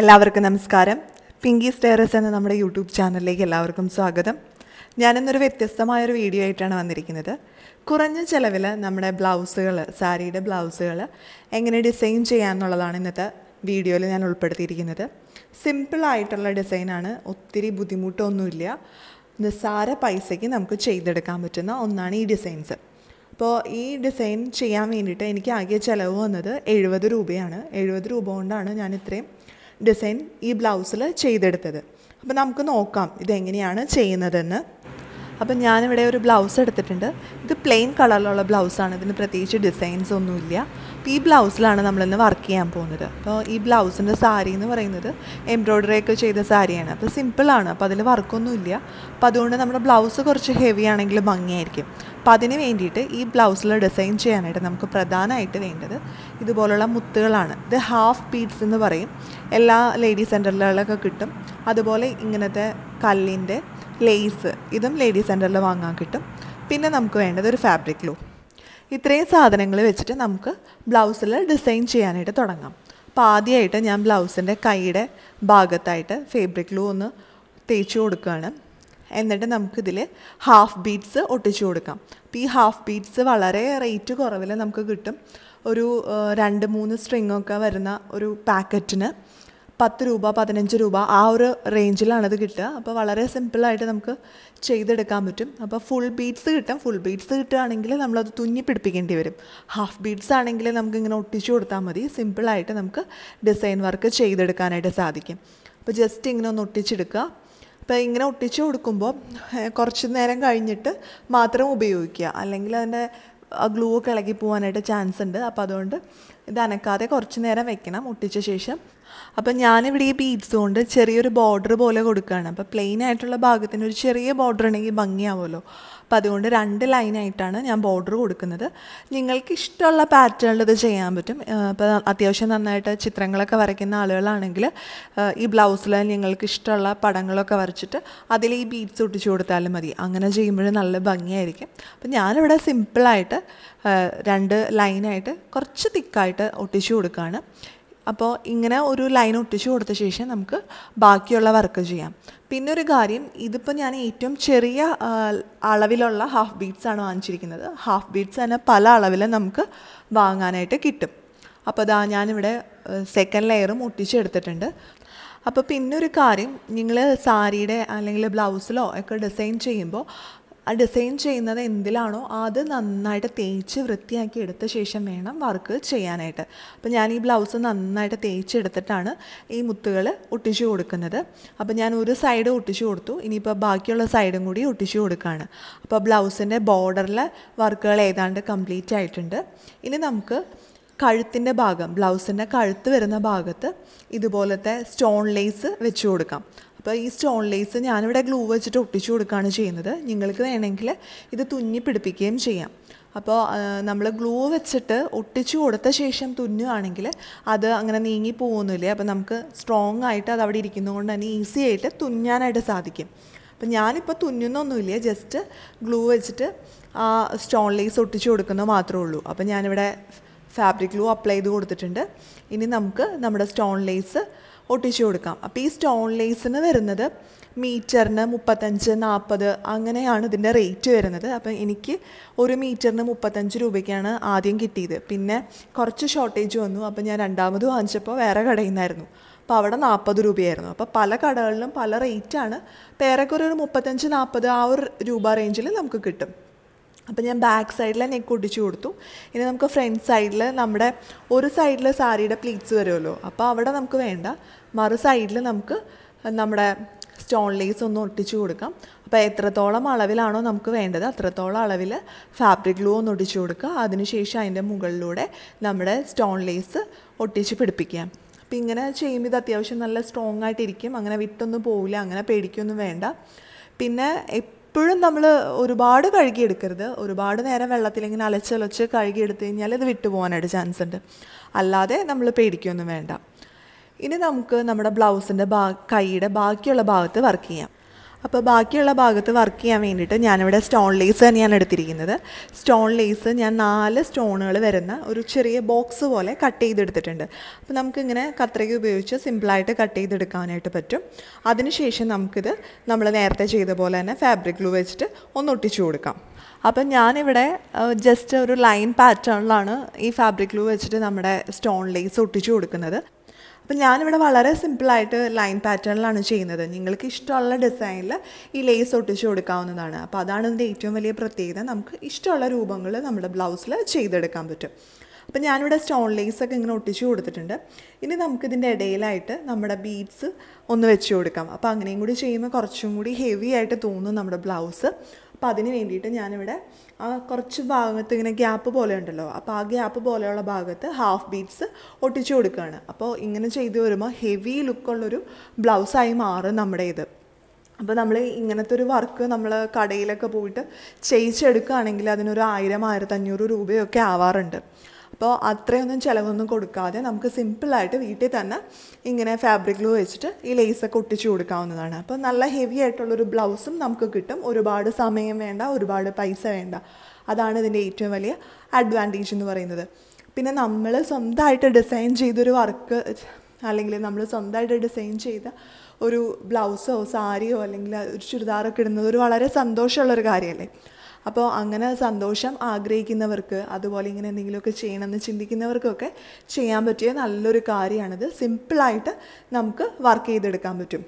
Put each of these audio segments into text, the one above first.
എല്ലാവർക്കും നമസ്കാരം. Pinkies terrace എന്ന നമ്മുടെ യൂട്യൂബ് ചാനലിലേക്ക് എല്ലാവർക്കും സ്വാഗതം. ഞാനിന്നൊരു വ്യത്യസ്തമായൊരു വീഡിയോ ആയിട്ടാണ് വന്നിരിക്കുന്നത്. കുറഞ്ഞ ചിലവിൽ നമ്മുടെ ബ്ലൗസുകൾ, സാരിയുടെ ബ്ലൗസുകൾ എങ്ങനെ ഡിസൈൻ ചെയ്യാമെന്നുള്ളതാണ് ഇന്നത്തെ വീഡിയോയിൽ ഞാൻ ഉൾപ്പെടുത്തിയിരിക്കുന്നത്. സിമ്പിളായിട്ടുള്ള ഡിസൈനാണ്, ഒത്തിരി ബുദ്ധിമുട്ടൊന്നുമില്ല. നിസ്സാര പൈസയ്ക്ക് നമുക്ക് ചെയ്തെടുക്കാൻ പറ്റുന്ന ഒന്നാണ് ഈ ഡിസൈൻസ്. അപ്പോൾ ഈ ഡിസൈൻ ചെയ്യാൻ വേണ്ടിയിട്ട് എനിക്ക് ആകെ ചിലവ് വന്നത് 70 രൂപയാണ്. 70 രൂപ കൊണ്ടാണ് ഞാൻ ഇത്രയും ഡിസൈൻ ഈ ബ്ലൗസിൽ ചെയ്തെടുത്തത്. അപ്പോൾ നമുക്ക് നോക്കാം ഇതെങ്ങനെയാണ് ചെയ്യുന്നതെന്ന്. അപ്പം ഞാനിവിടെ ഒരു ബ്ലൗസ് എടുത്തിട്ടുണ്ട്. ഇത് പ്ലെയിൻ കളറിലുള്ള ബ്ലൗസാണ്, ഇതിന് പ്രത്യേകിച്ച് ഡിസൈൻസ് ഒന്നുമില്ല. അപ്പോൾ ഈ ബ്ലൗസിലാണ് നമ്മളിന്ന് വർക്ക് ചെയ്യാൻ പോകുന്നത്. അപ്പോൾ ഈ ബ്ലൗസിൻ്റെ സാരി എന്ന് പറയുന്നത് എംബ്രോയ്ഡറി ഒക്കെ ചെയ്ത സാരിയാണ്. അപ്പോൾ സിമ്പിളാണ്, അപ്പോൾ അതിൽ വർക്കൊന്നുമില്ല. അപ്പോൾ അതുകൊണ്ട് നമ്മുടെ ബ്ലൗസ് കുറച്ച് ഹെവി ആണെങ്കിൽ ഭംഗിയായിരിക്കും. അപ്പോൾ അതിന് വേണ്ടിയിട്ട് ഈ ബ്ലൗസിൽ ഡിസൈൻ ചെയ്യാനായിട്ട് നമുക്ക് പ്രധാനമായിട്ട് വേണ്ടത് ഇതുപോലുള്ള മുത്തുകളാണ്. ഇത് ഹാഫ് ബീഡ്സ് എന്ന് പറയും, എല്ലാ ലേഡീസ് സെൻറ്ററിലൊക്കെ കിട്ടും. അതുപോലെ ഇങ്ങനത്തെ കല്ലിൻ്റെ ലേസ്, ഇതും ലേഡീസ് സെൻറ്ററിൽ വാങ്ങാൻ കിട്ടും. പിന്നെ നമുക്ക് വേണ്ടത് ഒരു ഫാബ്രിക് ഗ്ലൂ. ഇത്രയും സാധനങ്ങൾ വെച്ചിട്ട് നമുക്ക് ബ്ലൗസിൽ ഡിസൈൻ ചെയ്യാനായിട്ട് തുടങ്ങാം. അപ്പോൾ ആദ്യമായിട്ട് ഞാൻ ബ്ലൗസിൻ്റെ കൈയുടെ ഭാഗത്തായിട്ട് ഫാബ്രിക് ഗ്ലൂ ഒന്ന് തേച്ച് കൊടുക്കുകയാണ്. എന്നിട്ട് നമുക്കിതിൽ ഹാഫ് ബീഡ്സ് ഒട്ടിച്ചു കൊടുക്കാം. അപ്പോൾ ഈ ഹാഫ് ബീഡ്സ് വളരെ റേറ്റ് കുറവിൽ നമുക്ക് കിട്ടും. ഒരു 2-3 സ്ട്രിങ്ങൊക്കെ വരുന്ന ഒരു പാക്കറ്റിന് 10 രൂപ 15 രൂപ ആ ഒരു റേഞ്ചിലാണത് കിട്ടുക. അപ്പോൾ വളരെ സിമ്പിളായിട്ട് നമുക്ക് ചെയ്തെടുക്കാൻ പറ്റും. അപ്പോൾ ഫുൾ ബീഡ്സ് കിട്ടും. ഫുൾ ബീഡ്സ് കിട്ടുകയാണെങ്കിൽ നമ്മളത് തുന്നി പിടിപ്പിക്കേണ്ടി വരും. ഹാഫ് ബീഡ്സ് ആണെങ്കിൽ നമുക്കിങ്ങനെ ഒട്ടിച്ചു കൊടുത്താൽ മതി. സിമ്പിളായിട്ട് നമുക്ക് ഡിസൈൻ വർക്ക് ചെയ്തെടുക്കാനായിട്ട് സാധിക്കും. അപ്പോൾ ജസ്റ്റ് ഇങ്ങനെ ഒന്ന് ഒട്ടിച്ചെടുക്കുക. അപ്പോൾ ഇങ്ങനെ ഒട്ടിച്ചു കൊടുക്കുമ്പോൾ കുറച്ച് നേരം കഴിഞ്ഞിട്ട് മാത്രം ഉപയോഗിക്കുക, അല്ലെങ്കിൽ അതിൻ്റെ ഗ്ലൂ ഒക്കെ ഇളകി പോകാനായിട്ട് ചാൻസ് ഉണ്ട്. അപ്പോൾ അതുകൊണ്ട് ഇത് അനക്കാതെ കുറച്ച് നേരം വെക്കണം ഒട്ടിച്ച ശേഷം. അപ്പം ഞാനിവിടെ ഈ ബീഡ്സ് കൊണ്ട് ചെറിയൊരു ബോർഡർ പോലെ കൊടുക്കുകയാണ്. അപ്പോൾ പ്ലെയിൻ ആയിട്ടുള്ള ഭാഗത്തിന് ഒരു ചെറിയ ബോർഡർ ഉണ്ടെങ്കിൽ ഭംഗിയാവുമല്ലോ. അപ്പോൾ അതുകൊണ്ട് 2 ലൈനായിട്ടാണ് ഞാൻ ബോർഡർ കൊടുക്കുന്നത്. നിങ്ങൾക്ക് ഇഷ്ടമുള്ള പാറ്റേണിൽ ഇത് ചെയ്യാൻ പറ്റും. ഇപ്പോൾ അത്യാവശ്യം നന്നായിട്ട് ചിത്രങ്ങളൊക്കെ വരയ്ക്കുന്ന ആളുകളാണെങ്കിൽ ഈ ബ്ലൗസിൽ നിങ്ങൾക്ക് ഇഷ്ടമുള്ള പടങ്ങളൊക്കെ വരച്ചിട്ട് അതിൽ ഈ ബീഡ്സ് ഒട്ടിച്ചു കൊടുത്താലും മതി. അങ്ങനെ ചെയ്യുമ്പോൾ നല്ല ഭംഗിയായിരിക്കും. അപ്പം ഞാനിവിടെ സിമ്പിളായിട്ട് 2 ലൈനായിട്ട് കുറച്ച് തിക്കായിട്ട് ഒട്ടിച്ചു കൊടുക്കുകയാണ്. അപ്പോൾ ഇങ്ങനെ ഒരു ലൈൻ ഒട്ടിച്ചു കൊടുത്ത ശേഷം നമുക്ക് ബാക്കിയുള്ള വർക്ക് ചെയ്യാം. പിന്നെ ഒരു കാര്യം, ഇതിപ്പോൾ ഞാൻ ഏറ്റവും ചെറിയ അളവിലുള്ള ഹാഫ് ബീഡ്സാണ് വാങ്ങിച്ചിരിക്കുന്നത്. ഹാഫ് ബീഡ്സ് തന്നെ പല അളവിൽ നമുക്ക് വാങ്ങാനായിട്ട് കിട്ടും. അപ്പോൾ അതാ ഞാനിവിടെ സെക്കൻഡ് ലെയറും ഒട്ടിച്ചെടുത്തിട്ടുണ്ട്. അപ്പോൾ പിന്നെ ഒരു കാര്യം, നിങ്ങൾ സാരിയുടെ അല്ലെങ്കിൽ ബ്ലൗസിലോ ഒക്കെ ഡിസൈൻ ചെയ്യുമ്പോൾ ആ ഡിസൈൻ ചെയ്യുന്നത് എന്തിലാണോ അത് നന്നായിട്ട് തേച്ച് വൃത്തിയാക്കി എടുത്ത ശേഷം വേണം വർക്ക് ചെയ്യാനായിട്ട്. അപ്പോൾ ഞാൻ ഈ ബ്ലൗസ് നന്നായിട്ട് തേച്ചെടുത്തിട്ടാണ് ഈ മുത്തുകൾ ഒട്ടിച്ചു കൊടുക്കുന്നത്. അപ്പോൾ ഞാൻ ഒരു സൈഡ് ഒട്ടിച്ചു കൊടുത്തു, ഇനിയിപ്പോൾ ബാക്കിയുള്ള സൈഡും കൂടി ഒട്ടിച്ചു കൊടുക്കുകയാണ്. അപ്പോൾ ബ്ലൗസിൻ്റെ ബോർഡറിൽ വർക്കുകൾ ഏതാണ്ട് കംപ്ലീറ്റ് ആയിട്ടുണ്ട്. ഇനി നമുക്ക് കഴുത്തിൻ്റെ ഭാഗം, ബ്ലൗസിൻ്റെ കഴുത്ത് വരുന്ന ഭാഗത്ത് ഇതുപോലത്തെ സ്റ്റോൺ ലേസ് വെച്ച് കൊടുക്കാം. അപ്പോൾ ഈ സ്റ്റോൺ ലേസ് ഞാനിവിടെ ഗ്ലൂ വെച്ചിട്ട് ഒട്ടിച്ചു കൊടുക്കുകയാണ് ചെയ്യുന്നത്. നിങ്ങൾക്ക് വേണമെങ്കിൽ ഇത് തുന്നി പിടിപ്പിക്കുകയും ചെയ്യാം. അപ്പോൾ നമ്മൾ ഗ്ലൂ വെച്ചിട്ട് ഒട്ടിച്ചു കൊടുത്ത ശേഷം തുന്നുകയാണെങ്കിൽ അത് അങ്ങനെ നീങ്ങി പോകുന്നില്ല. അപ്പോൾ നമുക്ക് സ്ട്രോങ് ആയിട്ട് അത് അവിടെ ഇരിക്കുന്നതുകൊണ്ട് തന്നെ ഈസി ആയിട്ട് തുന്നാനായിട്ട് സാധിക്കും. അപ്പം ഞാനിപ്പോൾ തുന്നുന്നൊന്നുമില്ല, ജസ്റ്റ് ഗ്ലൂ വെച്ചിട്ട് ആ സ്റ്റോൺ ലേസ് ഒട്ടിച്ചു കൊടുക്കുന്നത് മാത്രമേ ഉള്ളൂ. അപ്പോൾ ഞാനിവിടെ ഫാബ്രിക് ഗ്ലൂ അപ്ലൈ ചെയ്ത് കൊടുത്തിട്ടുണ്ട്. ഇനി നമുക്ക് നമ്മുടെ സ്റ്റോൺ ലേസ് ഒട്ടിച്ചു കൊടുക്കാം. അപ്പോൾ ഈ സ്റ്റോൺ ലേസിന് വരുന്നത് മീറ്ററിന് 35-40 അങ്ങനെയാണ് ഇതിൻ്റെ റേറ്റ് വരുന്നത്. അപ്പം എനിക്ക് 1 മീറ്ററിന് 35 രൂപയ്ക്കാണ് ആദ്യം കിട്ടിയത്. പിന്നെ കുറച്ച് ഷോർട്ടേജ് വന്നു. അപ്പോൾ ഞാൻ രണ്ടാമത് വാങ്ങിച്ചപ്പോൾ വേറെ കടയിൽ നിന്നായിരുന്നു. അപ്പോൾ അവിടെ 40 രൂപയായിരുന്നു. അപ്പോൾ പല കടകളിലും പല റേറ്റാണ്. അപ്പോൾ ഏറെക്കുറെ ഒരു 35-40 ആ ഒരു രൂപ റേഞ്ചിൽ നമുക്ക് കിട്ടും. അപ്പോൾ ഞാൻ ബാക്ക് സൈഡിൽ നെക്ക് ഒട്ടിച്ചു കൊടുത്തു. ഇനി നമുക്ക് ഫ്രണ്ട് സൈഡിൽ നമ്മുടെ ഒരു സൈഡിൽ സാരിയുടെ പ്ലീറ്റ്സ് വരുമല്ലോ, അപ്പോൾ അവിടെ നമുക്ക് വേണ്ട, മറു സൈഡിൽ നമുക്ക് നമ്മുടെ സ്റ്റോൺ ലേസ് ഒന്ന് ഒട്ടിച്ചു കൊടുക്കാം. അപ്പോൾ എത്രത്തോളം അളവിലാണോ നമുക്ക് വേണ്ടത് അത്രത്തോളം അളവിൽ ഫാബ്രിക് ഗ്ലൂ ഒന്ന് ഒട്ടിച്ചു കൊടുക്കുക. അതിനുശേഷം അതിൻ്റെ മുകളിലൂടെ നമ്മുടെ സ്റ്റോൺ ലേസ് ഒട്ടിച്ച് പിടിപ്പിക്കാം. അപ്പോൾ ഇങ്ങനെ ചെയ്യുമ്പോൾ ഇത് അത്യാവശ്യം നല്ല സ്ട്രോങ് ആയിട്ടിരിക്കും, അങ്ങനെ വിട്ടൊന്നും പോവില്ല, അങ്ങനെ പേടിക്കൊന്നും വേണ്ട. പിന്നെ എപ്പോഴും നമ്മൾ ഒരുപാട് കഴുകിയെടുക്കരുത്. ഒരുപാട് നേരം വെള്ളത്തിൽ ഇങ്ങനെ അലച്ചലച്ച് കഴുകിയെടുത്ത് കഴിഞ്ഞാൽ ഇത് വിട്ടുപോകാനായിട്ട് ചാൻസ് ഉണ്ട്. അല്ലാതെ നമ്മൾ പേടിക്കൊന്നും വേണ്ട. ഇനി നമുക്ക് നമ്മുടെ ബ്ലൗസിൻ്റെ കൈയുടെ ബാക്കിയുള്ള ഭാഗത്ത് വർക്ക് ചെയ്യാം. അപ്പോൾ ബാക്കിയുള്ള ഭാഗത്ത് വർക്ക് ചെയ്യാൻ വേണ്ടിയിട്ട് ഞാനിവിടെ സ്റ്റോൺ ലേസ് തന്നെയാണ് എടുത്തിരിക്കുന്നത്. സ്റ്റോൺ ലേസ് ഞാൻ 4 സ്റ്റോണുകൾ വരുന്ന ഒരു ചെറിയ ബോക്സ് പോലെ കട്ട് ചെയ്തെടുത്തിട്ടുണ്ട്. അപ്പോൾ നമുക്കിങ്ങനെ കത്രിക ഉപയോഗിച്ച് സിമ്പിളായിട്ട് കട്ട് ചെയ്തെടുക്കാനായിട്ട് പറ്റും. അതിനുശേഷം നമുക്കിത് നമ്മൾ നേരത്തെ ചെയ്ത പോലെ തന്നെ ഫാബ്രിക് ഗ്ലൂ വെച്ചിട്ട് ഒന്ന് ഒട്ടിച്ചു കൊടുക്കാം. അപ്പം ഞാനിവിടെ ജസ്റ്റ് ഒരു ലൈൻ പാറ്റേണിലാണ് ഈ ഫാബ്രിക് ഗ്ലൂ വെച്ചിട്ട് നമ്മുടെ സ്റ്റോൺ ലേസ് ഒട്ടിച്ചു കൊടുക്കുന്നത്. അപ്പം ഞാനിവിടെ വളരെ സിമ്പിളായിട്ട് ലൈൻ പാറ്റേണിലാണ് ചെയ്യുന്നത്. നിങ്ങൾക്ക് ഇഷ്ടമുള്ള ഡിസൈനിൽ ഈ ലേസ് ഒട്ടിച്ചു കൊടുക്കാവുന്നതാണ്. അപ്പോൾ അതാണ് ഇതിൻ്റെ ഏറ്റവും വലിയ പ്രത്യേകത. നമുക്ക് ഇഷ്ടമുള്ള രൂപങ്ങൾ നമ്മുടെ ബ്ലൗസിൽ ചെയ്തെടുക്കാൻ പറ്റും. അപ്പം ഞാനിവിടെ സ്റ്റോൺ ലേസൊക്കെ ഇങ്ങനെ ഒട്ടിച്ചു കൊടുത്തിട്ടുണ്ട്. ഇനി നമുക്കിതിൻ്റെ ഇടയിലായിട്ട് നമ്മുടെ ബീഡ്സ് ഒന്ന് വെച്ച് കൊടുക്കാം. അപ്പോൾ അങ്ങനെയും കൂടി ചെയ്യുമ്പോൾ കുറച്ചും കൂടി ഹെവി ആയിട്ട് തോന്നും നമ്മുടെ ബ്ലൗസ്. അപ്പോൾ അതിന് വേണ്ടിയിട്ട് ഞാനിവിടെ കുറച്ച് ഭാഗത്ത് ഇങ്ങനെ ഗ്യാപ്പ് പോലെ ഉണ്ടല്ലോ, അപ്പോൾ ആ ഗ്യാപ്പ് പോലെയുള്ള ഭാഗത്ത് ഹാഫ് ബീഡ്സ് ഒട്ടിച്ചു കൊടുക്കുകയാണ്. അപ്പോൾ ഇങ്ങനെ ചെയ്ത് വരുമ്പോൾ ഹെവി ലുക്കുള്ളൊരു ബ്ലൗസായി മാറും നമ്മുടെ ഇത്. അപ്പോൾ നമ്മൾ ഇങ്ങനത്തെ ഒരു വർക്ക് നമ്മൾ കടയിലൊക്കെ പോയിട്ട് ചെയ്യിച്ചെടുക്കുകയാണെങ്കിൽ അതിനൊരു 1000-1500 രൂപയൊക്കെ ആവാറുണ്ട്. അപ്പോൾ അത്രയൊന്നും ചിലവൊന്നും കൊടുക്കാതെ നമുക്ക് സിമ്പിളായിട്ട് വീട്ടിൽ തന്നെ ഇങ്ങനെ ഫാബ്രിക് ഗ്ലൂ വെച്ചിട്ട് ഈ ലേസൊക്കെ ഒട്ടിച്ചു കൊടുക്കാവുന്നതാണ്. അപ്പോൾ നല്ല ഹെവി ആയിട്ടുള്ളൊരു ബ്ലൗസും നമുക്ക് കിട്ടും. ഒരുപാട് സമയം വേണ്ട, ഒരുപാട് പൈസ വേണ്ട. അതാണ് ഇതിൻ്റെ ഏറ്റവും വലിയ അഡ്വാൻറ്റേജ് എന്ന് പറയുന്നത്. പിന്നെ നമ്മൾ സ്വന്തമായിട്ട് ഡിസൈൻ ചെയ്തൊരു വർക്ക് അല്ലെങ്കിൽ നമ്മൾ സ്വന്തമായിട്ട് ഡിസൈൻ ചെയ്ത ഒരു ബ്ലൗസോ സാരിയോ അല്ലെങ്കിൽ ഒരു ചുരിദാറൊക്കെ ഇടുന്നത് ഒരു വളരെ സന്തോഷമുള്ളൊരു കാര്യമല്ലേ. അപ്പോൾ അങ്ങനെ സന്തോഷം ആഗ്രഹിക്കുന്നവർക്ക്, അതുപോലെ ഇങ്ങനെ എന്തെങ്കിലുമൊക്കെ ചെയ്യണമെന്ന് ചിന്തിക്കുന്നവർക്കൊക്കെ ചെയ്യാൻ പറ്റിയ നല്ലൊരു കാര്യമാണിത്. സിമ്പിളായിട്ട് നമുക്ക് വർക്ക് ചെയ്തെടുക്കാൻ പറ്റും.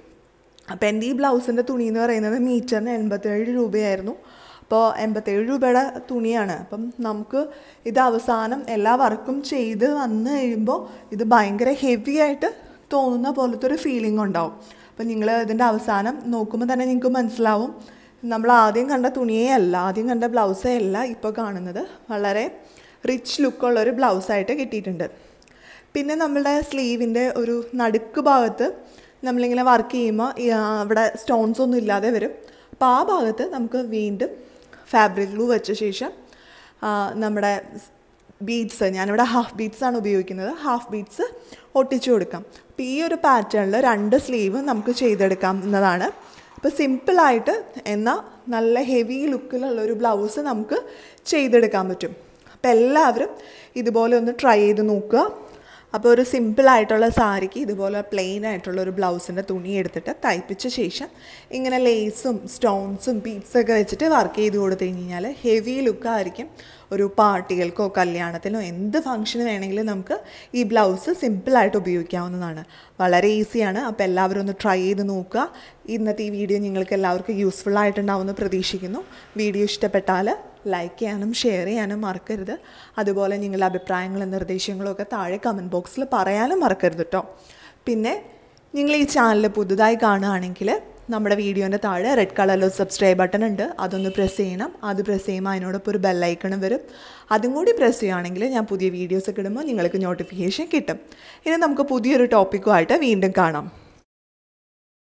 അപ്പോൾ എൻ്റെ ഈ ബ്ലൗസിൻ്റെ തുണി എന്ന് പറയുന്നത് മീറ്ററിന് 87 രൂപയായിരുന്നു. അപ്പോൾ 87 രൂപയുടെ തുണിയാണ്. അപ്പം നമുക്ക് ഇത് അവസാനം എല്ലാ വർക്കും ചെയ്ത് വന്നു കഴിയുമ്പോൾ ഇത് ഭയങ്കര ഹെവി ആയിട്ട് തോന്നുന്ന പോലത്തെ ഒരു ഫീലിംഗ് ഉണ്ടാവും. അപ്പം നിങ്ങൾ ഇതിൻ്റെ അവസാനം നോക്കുമ്പോൾ തന്നെ നിങ്ങൾക്ക് മനസ്സിലാവും, നമ്മൾ ആദ്യം കണ്ട തുണിയേ അല്ല, ആദ്യം കണ്ട ബ്ലൗസേ അല്ല ഇപ്പോൾ കാണുന്നത്. വളരെ റിച്ച് ലുക്കുള്ളൊരു ബ്ലൗസായിട്ട് കിട്ടിയിട്ടുണ്ട്. പിന്നെ നമ്മളുടെ സ്ലീവിൻ്റെ ഒരു നടുക്ക് ഭാഗത്ത് നമ്മളിങ്ങനെ വർക്ക് ചെയ്യുമ്പോൾ അവിടെ സ്റ്റോൺസ് ഒന്നും ഇല്ലാതെ വരും. അപ്പോൾ ആ ഭാഗത്ത് നമുക്ക് വീണ്ടും ഫാബ്രിക് ഗ്ലൂ വെച്ച ശേഷം നമ്മുടെ ബീഡ്സ്, ഞാനിവിടെ ഹാഫ് ബീഡ്സാണ് ഉപയോഗിക്കുന്നത്, ഹാഫ് ബീഡ്സ് ഒട്ടിച്ചു കൊടുക്കാം. അപ്പോൾ ഈ ഒരു പാറ്റേണിൽ 2 സ്ലീവ് നമുക്ക് ചെയ്തെടുക്കാവുന്നതാണ്. അപ്പോൾ സിമ്പിളായിട്ട് എന്നാൽ നല്ല ഹെവി ലുക്കിലുള്ളൊരു ബ്ലൗസ് നമുക്ക് ചെയ്തെടുക്കാൻ പറ്റും. അപ്പോൾ എല്ലാവരും ഇതുപോലെ ഒന്ന് ട്രൈ ചെയ്ത് നോക്കുക. അപ്പോൾ ഒരു സിമ്പിളായിട്ടുള്ള സാരിക്ക് ഇതുപോലെ പ്ലെയിൻ ആയിട്ടുള്ള ഒരു ബ്ലൗസിൻ്റെ തുണി എടുത്തിട്ട് തയ്പ്പിച്ച ശേഷം ഇങ്ങനെ ലേസും സ്റ്റോൺസും ബീഡ്സൊക്കെ വെച്ചിട്ട് വർക്ക് ചെയ്ത് കൊടുത്തു കഴിഞ്ഞാൽ ഹെവി ലുക്കായിരിക്കും. ഒരു പാർട്ടികൾക്കോ കല്യാണത്തിനോ എന്ത് ഫംഗ്ഷന് വേണമെങ്കിലും നമുക്ക് ഈ ബ്ലൗസ് സിമ്പിളായിട്ട് ഉപയോഗിക്കാവുന്നതാണ്. വളരെ ഈസിയാണ്. അപ്പോൾ എല്ലാവരും ഒന്ന് ട്രൈ ചെയ്ത് നോക്കുക. ഇന്നത്തെ ഈ വീഡിയോ നിങ്ങൾക്ക് എല്ലാവർക്കും യൂസ്ഫുൾ ആയിട്ടുണ്ടാവുമെന്ന് പ്രതീക്ഷിക്കുന്നു. വീഡിയോ ഇഷ്ടപ്പെട്ടാൽ ലൈക്ക് ചെയ്യാനും ഷെയർ ചെയ്യാനും മറക്കരുത്. അതുപോലെ നിങ്ങളുടെ അഭിപ്രായങ്ങളും നിർദ്ദേശങ്ങളും ഒക്കെ താഴെ കമൻറ്റ് ബോക്സിൽ പറയാനും മറക്കരുത് കേട്ടോ. പിന്നെ നിങ്ങൾ ഈ ചാനൽ പുതുതായി കാണുകയാണെങ്കിൽ നമ്മുടെ വീഡിയോൻ്റെ താഴെ റെഡ് കളറിൽ സബ്സ്ക്രൈബ് ബട്ടൺ ഉണ്ട്, അതൊന്ന് പ്രസ് ചെയ്യണം. അത് പ്രസ് ചെയ്യുമ്പോൾ അതിനോടൊപ്പം ഒരു ബെല്ലൈക്കണും വരും. അതും കൂടി പ്രസ് ചെയ്യുകയാണെങ്കിൽ ഞാൻ പുതിയ വീഡിയോസൊക്കെ ഇടുമ്പോൾ നിങ്ങൾക്ക് നോട്ടിഫിക്കേഷൻ കിട്ടും. ഇനി നമുക്ക് പുതിയൊരു ടോപ്പിക്കുമായിട്ട് വീണ്ടും കാണാം.